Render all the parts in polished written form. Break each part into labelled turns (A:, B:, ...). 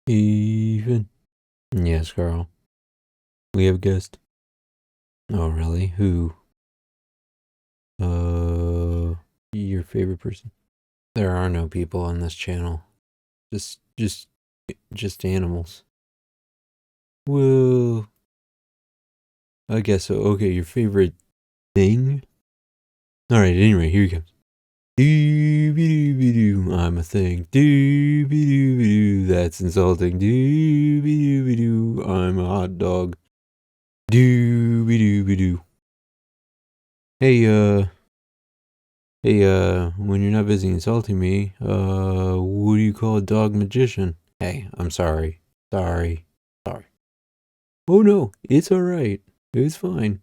A: Even. Yes, Carl. We have a guest. Oh, really? Who? Your favorite person? There are no people on this channel. Just animals. Well, I guess so. Okay, your favorite thing? Alright, anyway, here he comes. Doo-be-doo-be-doo, I'm a thing. Doo-be-doo-be-doo, that's insulting. Doo-be-doo-be-doo, I'm a hot dog. Doo-be-doo-be-doo. Hey, when you're not busy insulting me, what do you call a dog magician? Hey, I'm sorry. Sorry. Oh no, it's alright. It's fine.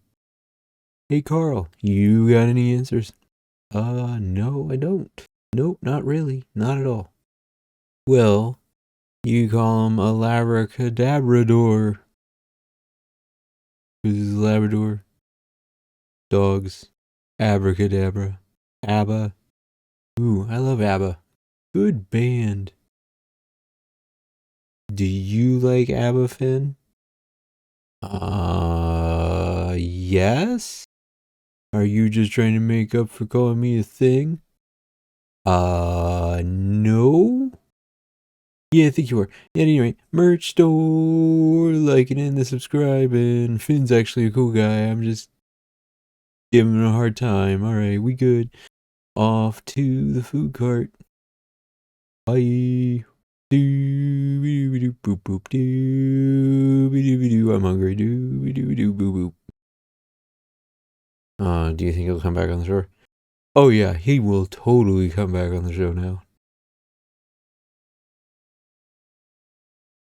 A: Hey Carl, you got any answers? No, I don't. Nope, not really. Not at all. Well, you call him a Labracadabrador. Because he's a Labrador. Dogs. Abracadabra. ABBA. Ooh, I love ABBA. Good band. Do you like ABBA, Finn? Yes? Are you just trying to make up for calling me a thing? No? Yeah, I think you are. Yeah, anyway, merch store, liking and the subscribing. Finn's actually a cool guy. I'm just giving him a hard time. Alright, we good. Off to the food cart. Bye. Doo-be-doo-be-doo, boop boop. Doo-be-doo-be-doo. I'm hungry. Doo-be-doo-be-doo, boop boop. Do you think he'll come back on the show? Oh yeah, he will totally come back on the show now.